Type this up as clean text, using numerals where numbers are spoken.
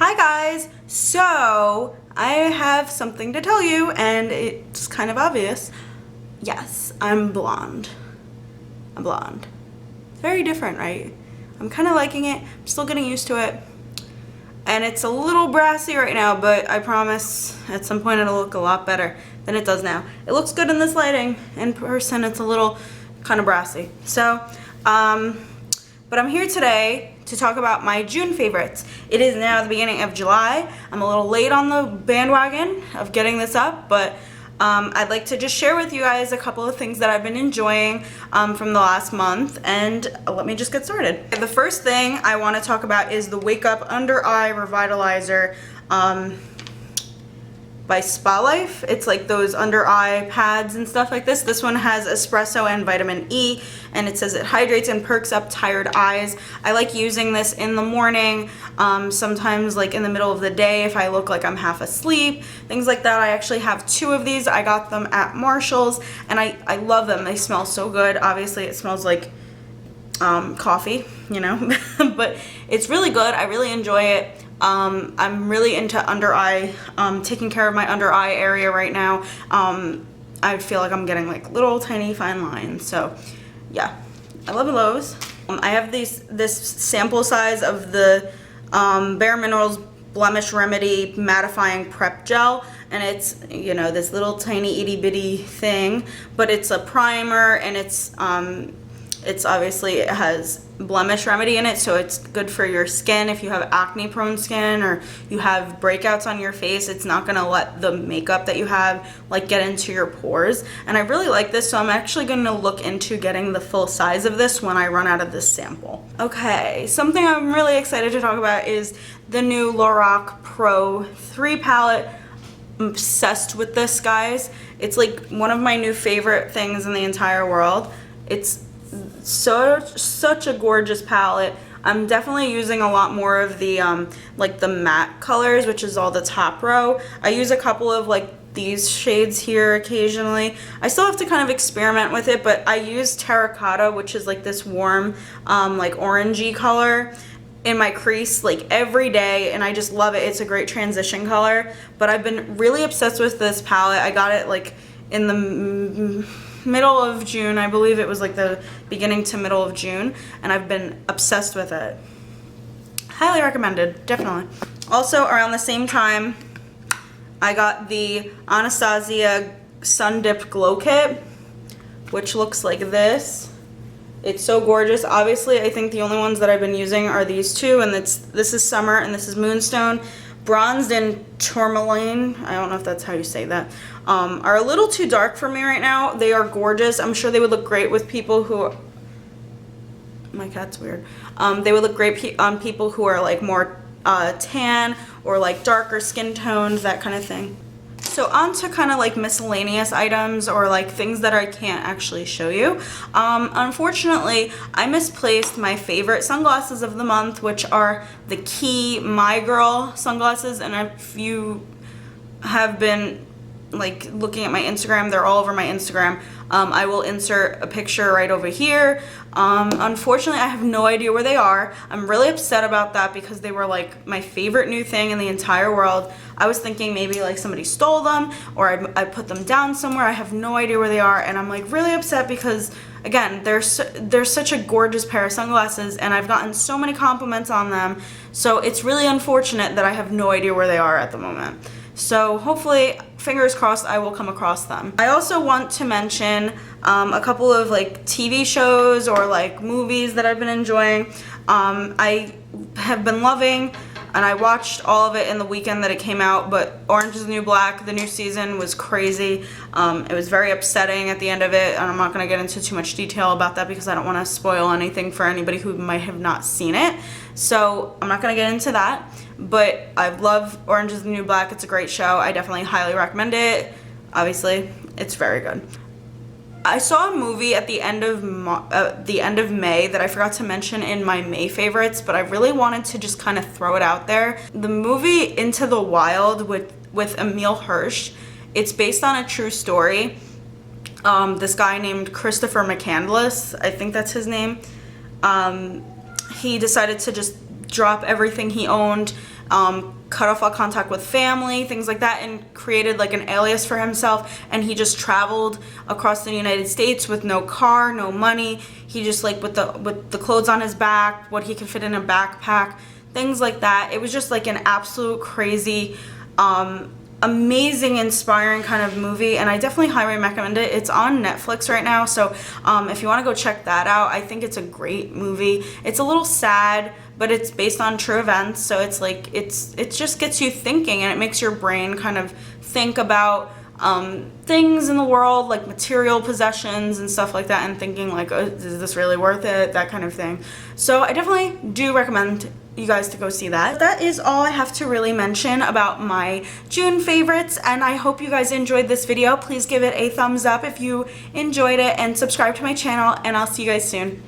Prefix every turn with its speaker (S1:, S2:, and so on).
S1: Hi guys! So, I have something to tell you and it's kind of obvious. Yes, I'm blonde. I'm blonde. It's very different, right? I'm kind of liking it. I'm still getting used to it. And it's a little brassy right now, but I promise at some point it'll look a lot better than it does now. It looks good in this lighting. In person, it's a little kind of brassy. So, but I'm here today to talk about my June favorites. It is now the beginning of July. I'm a little late on the bandwagon of getting this up, but I'd like to just share with you guys a couple of things that I've been enjoying from the last month, and let me just get started. The first thing I want to talk about is the Wake Up Under Eye Revitalizer by Spa Life. It's like those under eye pads and stuff like this. This one has espresso and vitamin E, and it says it hydrates and perks up tired eyes. I like using this in the morning, sometimes like in the middle of the day if I look like I'm half asleep, things like that. I actually have 2 of these. I got them at Marshall's and I love them. They smell so good. Obviously it smells like coffee, you know, but it's really good. I really enjoy it. I'm really into under eye, taking care of my under eye area right now. I feel like I'm getting like little tiny fine lines. So yeah, I love those. I have this sample size of the Bare Minerals Blemish Remedy Mattifying Prep Gel, and it's, you know, this little tiny itty bitty thing, but it's a primer, and it's obviously, it has blemish remedy in it, so it's good for your skin. If you have acne prone skin or you have breakouts on your face, it's not gonna let the makeup that you have like get into your pores. And I really like this, so I'm actually gonna look into getting the full size of this when I run out of this sample. Okay, something I'm really excited to talk about is the new Loreal Pro 3 palette. I'm obsessed with this, guys. It's like one of my new favorite things in the entire world. It's such a gorgeous palette. I'm definitely using a lot more of the like the matte colors, which is all the top row. I use a couple of like these shades here occasionally. I still have to kind of experiment with it, but I use terracotta, which is like this warm like orangey color in my crease like every day, and I just love it. It's a great transition color. But I've been really obsessed with this palette. I got it like in the middle of June. I believe it was like the beginning to middle of June, and I've been obsessed with it. Highly recommended, definitely. Also around the same time, I got the Anastasia Sundipped Glow Kit, which looks like this. It's so gorgeous. Obviously, I think the only ones that I've been using are these 2, and this is Summer and this is Moonstone. Bronzed and Tourmaline, I don't know if that's how you say that, are a little too dark for me right now. They are gorgeous. I'm sure they would look great with people who, my cat's weird. They would look great on people who are like more tan or like darker skin tones, that kind of thing. So on to kind of like miscellaneous items or like things that I can't actually show you. Unfortunately, I misplaced my favorite sunglasses of the month, which are the QUAY My Girl sunglasses. And if you have been like looking at my Instagram, they're all over my Instagram. I will insert a picture right over here. Unfortunately, I have no idea where they are. I'm really upset about that because they were like my favorite new thing in the entire world. I was thinking maybe like somebody stole them or I put them down somewhere. I have no idea where they are, and I'm like really upset because again, they're such a gorgeous pair of sunglasses, and I've gotten so many compliments on them. So it's really unfortunate that I have no idea where they are at the moment. So hopefully, fingers crossed, I will come across them. I also want to mention a couple of like TV shows or like movies that I've been enjoying. I have been loving, and I watched all of it in the weekend that it came out, but Orange is the New Black, the new season, was crazy. It was very upsetting at the end of it, and I'm not going to get into too much detail about that because I don't want to spoil anything for anybody who might have not seen it. So I'm not going to get into that. But I love Orange is the New Black. It's a great show. I definitely highly recommend it. Obviously, it's very good. I saw a movie at the end of May that I forgot to mention in my May favorites, but I really wanted to just kind of throw it out there. The movie Into the Wild with Emile Hirsch. It's based on a true story. This guy named Christopher McCandless, I think that's his name. He decided to just drop everything he owned cut off all contact with family, things like that, and created like an alias for himself. And he just traveled across the United States with no car, no money. He just like with the clothes on his back, what he could fit in a backpack, things like that. It was just like an absolute crazy, amazing, inspiring kind of movie, and I definitely highly recommend it. It's on Netflix right now, so if you want to go check that out, I think it's a great movie. It's a little sad, but it's based on true events, so it's like it just gets you thinking, and it makes your brain kind of think about things in the world, like material possessions and stuff like that, and thinking like, oh, is this really worth it, that kind of thing. So I definitely do recommend you guys to go see that. That is all I have to really mention about my June favorites, and I hope you guys enjoyed this video. Please give it a thumbs up if you enjoyed it, and subscribe to my channel, and I'll see you guys soon.